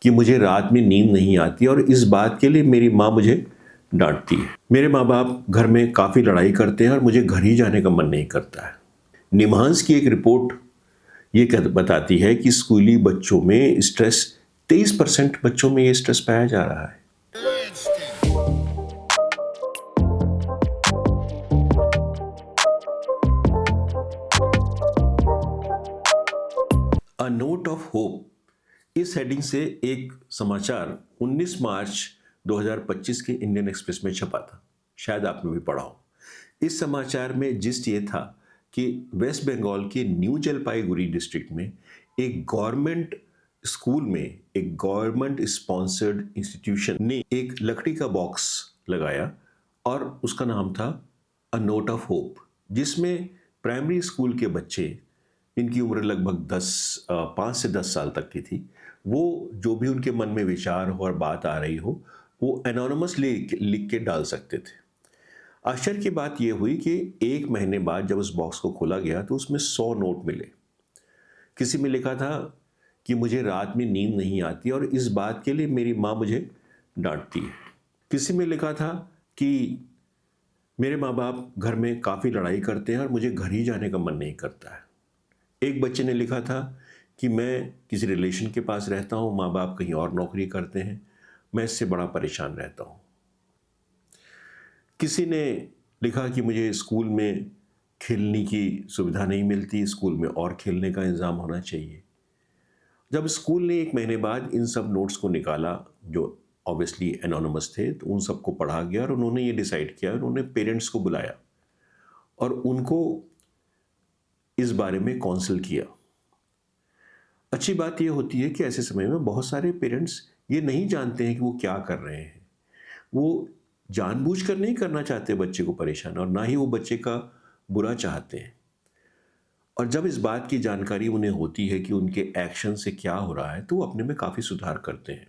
कि मुझे रात में नींद नहीं आती और इस बात के लिए मेरी माँ मुझे डांटती है। मेरे माँ बाप घर में काफ़ी लड़ाई करते हैं और मुझे घर ही जाने का मन नहीं करता है। निमहांस की एक रिपोर्ट ये बताती है कि स्कूली बच्चों में स्ट्रेस 23% बच्चों में ये स्ट्रेस पाया जा रहा है। अ नोट ऑफ होप, इस हेडिंग से एक समाचार 19 मार्च 2025 के इंडियन एक्सप्रेस में छपा था। शायद आपने भी पढ़ा हो। इस समाचार में जिस्ट ये था कि वेस्ट बंगाल के न्यू जलपाईगुड़ी डिस्ट्रिक्ट में एक गवर्नमेंट स्कूल में एक गवर्नमेंट स्पॉन्सर्ड इंस्टीट्यूशन ने एक लकड़ी का बॉक्स लगाया और उसका नाम था अ नोट ऑफ होप, जिसमें प्राइमरी स्कूल के बच्चे, इनकी उम्र लगभग 5 से 10 साल तक की थी, वो जो भी उनके मन में विचार हो और बात आ रही हो वो एनोनिमसली लिख के डाल सकते थे। आश्चर्य की बात यह हुई कि 1 महीने बाद जब उस बॉक्स को खोला गया तो उसमें 100 नोट मिले। किसी में लिखा था कि मुझे रात में नींद नहीं आती और इस बात के लिए मेरी माँ मुझे डांटती है। किसी में लिखा था कि मेरे माँ बाप घर में काफ़ी लड़ाई करते हैं और मुझे घर ही जाने का मन नहीं करता है। एक बच्चे ने लिखा था कि मैं किसी रिलेशन के पास रहता हूँ, माँ बाप कहीं और नौकरी करते हैं, मैं इससे बड़ा परेशान रहता हूँ। किसी ने लिखा कि मुझे स्कूल में खेलने की सुविधा नहीं मिलती, स्कूल में और खेलने का इंतज़ाम होना चाहिए। जब स्कूल ने 1 महीने बाद इन सब नोट्स को निकाला, जो ऑब्वियसली एनोनिमस थे, तो उन सबको पढ़ा गया और उन्होंने ये डिसाइड किया, उन्होंने पेरेंट्स को बुलाया और उनको इस बारे में काउंसिल किया। अच्छी बात यह होती है कि ऐसे समय में बहुत सारे पेरेंट्स ये नहीं जानते हैं कि वो क्या कर रहे हैं। वो जानबूझकर नहीं करना चाहते बच्चे को परेशान, और ना ही वो बच्चे का बुरा चाहते हैं। और जब इस बात की जानकारी उन्हें होती है कि उनके एक्शन से क्या हो रहा है, तो वो अपने में काफ़ी सुधार करते हैं,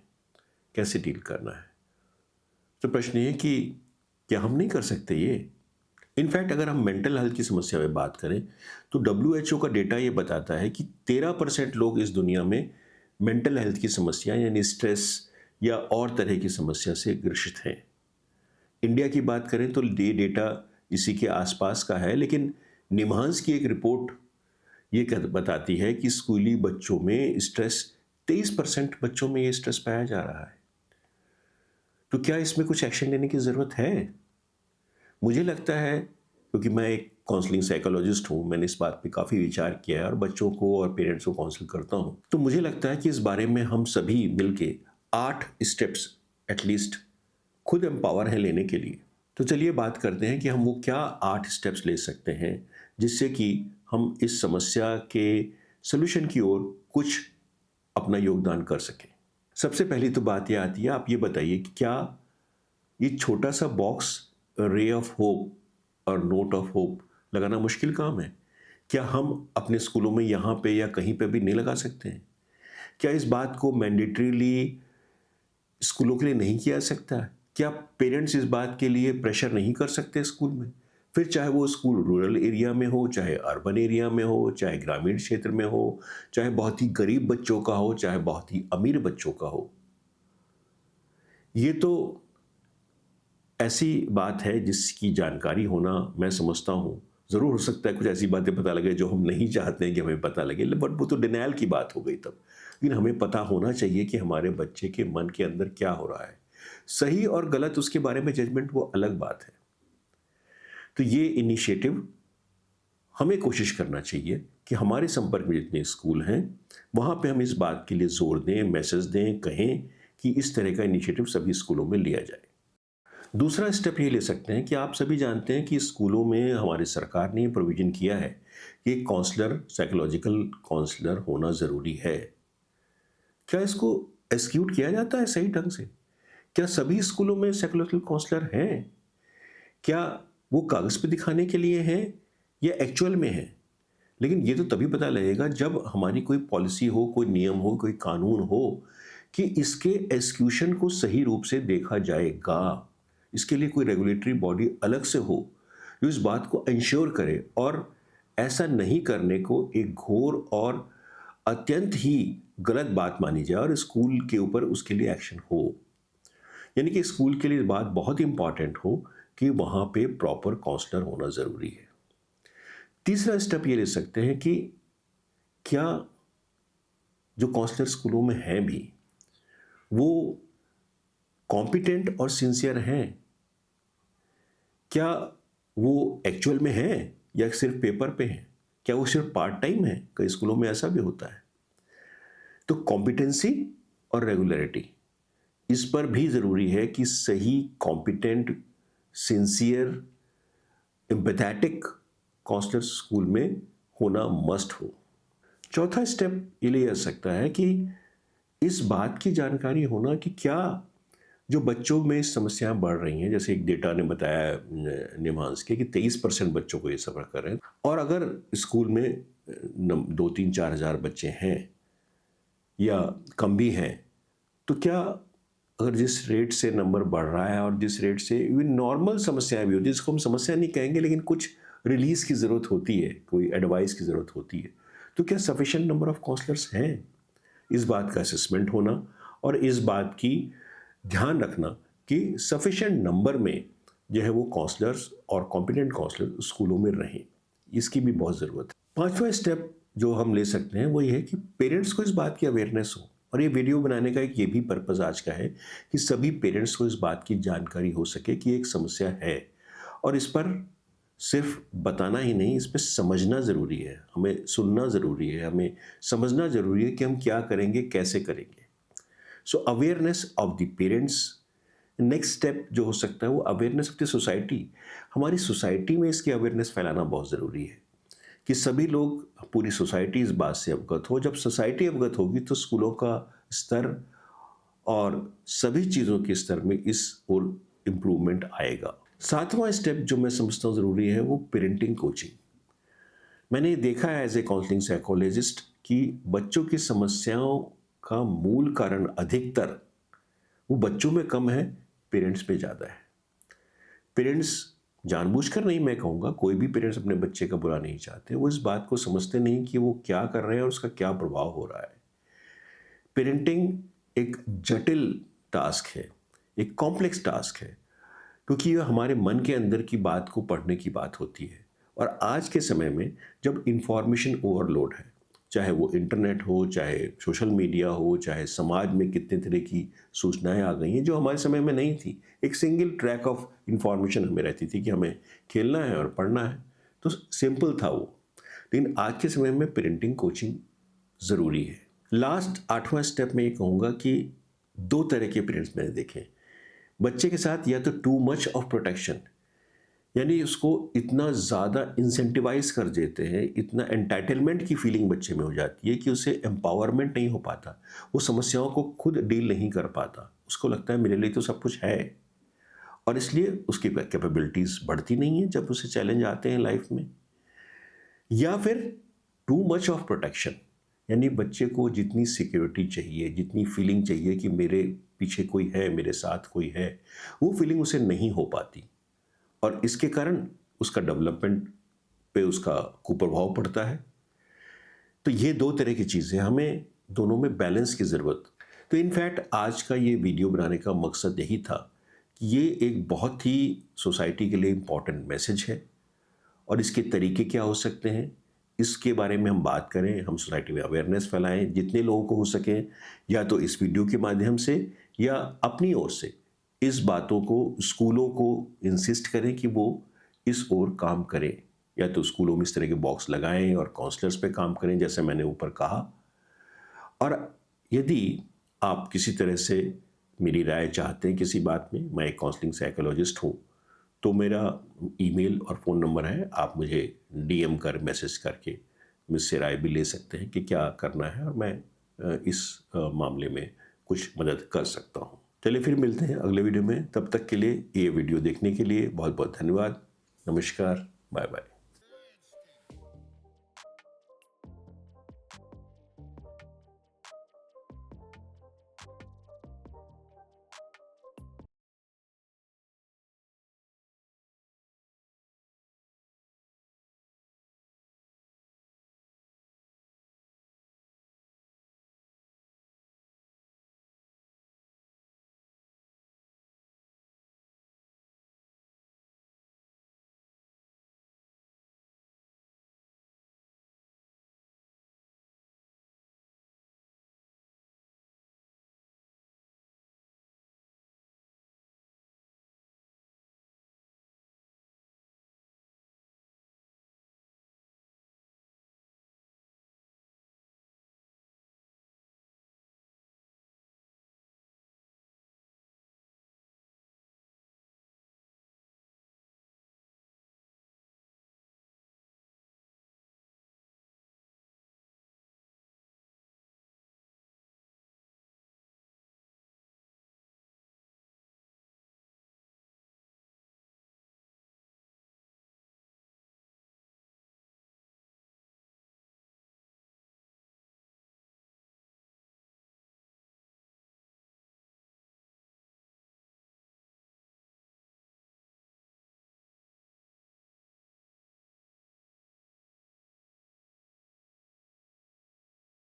कैसे डील करना है। तो प्रश्न ये है कि क्या हम नहीं कर सकते ये? इनफैक्ट अगर हम मेंटल हेल्थ की समस्या में बात करें तो WHO का डेटा ये बताता है कि 13% लोग इस दुनिया में मेंटल हेल्थ की समस्या यानी स्ट्रेस या और तरह की समस्या से ग्रसित हैं। इंडिया की बात करें तो ये डेटा इसी के आसपास का है, लेकिन निमहांस की एक रिपोर्ट ये बताती है कि स्कूली बच्चों में स्ट्रेस 23% बच्चों में ये स्ट्रेस पाया जा रहा है। तो क्या इसमें कुछ एक्शन लेने की ज़रूरत है? मुझे लगता है, क्योंकि मैं एक काउंसलिंग साइकोलॉजिस्ट हूँ, मैंने इस बात पे काफ़ी विचार किया है और बच्चों को और पेरेंट्स को काउंसिल करता हूँ, तो मुझे लगता है कि इस बारे में हम सभी मिलके 8 स्टेप्स एटलीस्ट खुद एम्पावर हैं लेने के लिए। तो चलिए बात करते हैं कि हम वो क्या 8 स्टेप्स ले सकते हैं जिससे कि हम इस समस्या के सॉल्यूशन की ओर कुछ अपना योगदान कर सकें। सबसे पहली तो बात ये आती है, आप ये बताइए कि क्या ये छोटा सा बॉक्स रे ऑफ होप और नोट ऑफ होप लगाना मुश्किल काम है? क्या हम अपने स्कूलों में यहाँ पे या कहीं पे भी नहीं लगा सकते हैं? क्या इस बात को मैंडेटरीली स्कूलों के लिए नहीं किया जा सकता? क्या पेरेंट्स इस बात के लिए प्रेशर नहीं कर सकते स्कूल में? फिर चाहे वो स्कूल रूरल एरिया में हो, चाहे अर्बन एरिया में हो, चाहे ग्रामीण क्षेत्र में हो, चाहे बहुत ही गरीब बच्चों का हो, चाहे बहुत ही अमीर बच्चों का हो। ये तो ऐसी बात है जिसकी जानकारी होना, मैं समझता हूँ, ज़रूर हो सकता है कुछ ऐसी बातें पता लगे जो हम नहीं चाहते हैं कि हमें पता लगे, बट वो तो डिनायल की बात हो गई तब। लेकिन हमें पता होना चाहिए कि हमारे बच्चे के मन के अंदर क्या हो रहा है। सही और गलत उसके बारे में जजमेंट वो अलग बात है। तो ये इनिशिएटिव हमें कोशिश करना चाहिए कि हमारे संपर्क में जितने स्कूल हैं, वहाँ पे हम इस बात के लिए ज़ोर दें, मैसेज दें, कहें कि इस तरह का इनिशिएटिव सभी स्कूलों में लिया जाए। दूसरा स्टेप ये ले सकते हैं कि आप सभी जानते हैं कि स्कूलों में हमारी सरकार ने प्रोविज़न किया है कि एक काउंसलर, साइकोलॉजिकल काउंसलर होना ज़रूरी है। क्या इसको एग्जीक्यूट किया जाता है सही ढंग से? क्या सभी स्कूलों में साइकोलॉजिकल काउंसलर हैं? क्या वो कागज़ पे दिखाने के लिए हैं या एक्चुअल में हैं? लेकिन ये तो तभी पता लगेगा जब हमारी कोई पॉलिसी हो, कोई नियम हो, कोई कानून हो कि इसके एग्जीक्यूशन को सही रूप से देखा जाएगा। इसके लिए कोई रेगुलेटरी बॉडी अलग से हो जो इस बात को इंश्योर करे और ऐसा नहीं करने को एक घोर और अत्यंत ही गलत बात मानी जाए और स्कूल के ऊपर उसके लिए एक्शन हो। यानी कि स्कूल के लिए बात बहुत इंपॉर्टेंट हो कि वहाँ पे प्रॉपर काउंसलर होना ज़रूरी है। तीसरा स्टेप ये ले सकते हैं कि क्या जो काउंसलर स्कूलों में हैं भी, वो कॉम्पिटेंट और सिंसियर हैं? क्या वो एक्चुअल में हैं या सिर्फ पेपर पे हैं? क्या वो सिर्फ पार्ट टाइम है? कई स्कूलों में ऐसा भी होता है। तो कॉम्पिटेंसी और रेगुलरिटी, इस पर भी ज़रूरी है कि सही, competent, sincere, empathetic counsellor school में होना मस्ट हो। चौथा स्टेप ये लिया जा सकता है कि इस बात की जानकारी होना कि क्या जो बच्चों में समस्याएं बढ़ रही हैं, जैसे एक डेटा ने बताया निमांस के कि 23% बच्चों को ये सफ़र कर रहे हैं, और अगर स्कूल में 2-3-4 हज़ार बच्चे हैं या कम भी हैं, तो क्या अगर जिस रेट से नंबर बढ़ रहा है और जिस रेट से इवन नॉर्मल समस्याएं भी होती है, जिसको हम समस्या नहीं कहेंगे लेकिन कुछ रिलीज़ की ज़रूरत होती है, कोई एडवाइस की ज़रूरत होती है, तो क्या सफिशेंट नंबर ऑफ काउंसलर्स हैं? इस बात का असेसमेंट होना और इस बात की ध्यान रखना कि सफिशेंट नंबर में जो है वो काउंसलर्स और कॉम्पिटेंट काउंसलर स्कूलों में रहें, इसकी भी बहुत ज़रूरत है। पांचवा स्टेप जो हम ले सकते हैं वो ये है कि पेरेंट्स को इस बात की अवेयरनेस हो, और ये वीडियो बनाने का एक ये भी पर्पज़ आज का है कि सभी पेरेंट्स को इस बात की जानकारी हो सके कि एक समस्या है, और इस पर सिर्फ बताना ही नहीं, इस पर समझना ज़रूरी है, हमें सुनना ज़रूरी है, हमें समझना ज़रूरी है कि हम क्या करेंगे, कैसे करेंगे। So awareness of the parents. Next step जो हो सकता है वो अवेयरनेस ऑफ द सोसाइटी। हमारी सोसाइटी में इसकी अवेयरनेस फैलाना बहुत ज़रूरी है कि सभी लोग, पूरी सोसाइटी इस बात से अवगत हो। जब सोसाइटी अवगत होगी तो स्कूलों का स्तर और सभी चीज़ों के स्तर में इस ओर इम्प्रूवमेंट आएगा। सातवां स्टेप जो मैं समझता हूँ ज़रूरी है वो पेरेंटिंग कोचिंग। मैंने देखा है एज ए काउंसलिंग साइकोलॉजिस्ट कि बच्चों की समस्याओं का मूल कारण अधिकतर वो बच्चों में कम है, पेरेंट्स में ज़्यादा है। पेरेंट्स जानबूझकर नहीं, मैं कहूँगा कोई भी पेरेंट्स अपने बच्चे का बुरा नहीं चाहते, वो इस बात को समझते नहीं कि वो क्या कर रहे हैं और उसका क्या प्रभाव हो रहा है। पेरेंटिंग एक जटिल टास्क है, एक कॉम्प्लेक्स टास्क है, क्योंकि यह हमारे मन के अंदर की बात को पढ़ने की बात होती है। और आज के समय में जब इंफॉर्मेशन ओवरलोड है, चाहे वो इंटरनेट हो, चाहे सोशल मीडिया हो, चाहे समाज में कितने तरह की सूचनाएं आ गई हैं जो हमारे समय में नहीं थी। एक सिंगल ट्रैक ऑफ इंफॉर्मेशन हमें रहती थी कि हमें खेलना है और पढ़ना है, तो सिंपल था वो। लेकिन आज के समय में पेरेंटिंग कोचिंग ज़रूरी है। लास्ट 8वां स्टेप में ये कहूँगा कि 2 तरह के पेरेंट्स मैंने देखे हैं। बच्चे के साथ या तो टू मच ऑफ प्रोटेक्शन, यानी उसको इतना ज़्यादा इंसेंटिवाइज कर देते हैं, इतना एंटाइटलमेंट की फीलिंग बच्चे में हो जाती है कि उसे एम्पावरमेंट नहीं हो पाता, वो समस्याओं को खुद डील नहीं कर पाता। उसको लगता है मेरे लिए तो सब कुछ है, और इसलिए उसकी कैपेबिलिटीज़ बढ़ती नहीं है जब उसे चैलेंज आते हैं लाइफ में। या फिर टू मच ऑफ प्रोटेक्शन, यानी बच्चे को जितनी सिक्योरिटी चाहिए, जितनी फीलिंग चाहिए कि मेरे पीछे कोई है, मेरे साथ कोई है, वो फीलिंग उसे नहीं हो पाती, और इसके कारण उसका डेवलपमेंट पे उसका कुप्रभाव पड़ता है। तो ये 2 तरह की चीज़ें, हमें दोनों में बैलेंस की ज़रूरत। तो इनफैक्ट आज का ये वीडियो बनाने का मकसद यही था कि ये एक बहुत ही सोसाइटी के लिए इम्पॉर्टेंट मैसेज है, और इसके तरीके क्या हो सकते हैं, इसके बारे में हम बात करें, हम सोसाइटी में अवेयरनेस फैलाएं जितने लोगों को हो सके, या तो इस वीडियो के माध्यम से या अपनी ओर से इस बातों को स्कूलों को इंसिस्ट करें कि वो इस ओर काम करें, या तो स्कूलों में इस तरह के बॉक्स लगाएं और काउंसलर्स पे काम करें जैसे मैंने ऊपर कहा। और यदि आप किसी तरह से मेरी राय चाहते हैं किसी बात में, मैं एक काउंसलिंग साइकोलॉजिस्ट हूँ, तो मेरा ईमेल और फ़ोन नंबर है, आप मुझे डीएम कर, मैसेज करके मुझसे राय भी ले सकते हैं कि क्या करना है, और मैं इस मामले में कुछ मदद कर सकता हूँ। चलिए फिर मिलते हैं अगले वीडियो में, तब तक के लिए ये वीडियो देखने के लिए बहुत बहुत धन्यवाद। नमस्कार, बाय बाय।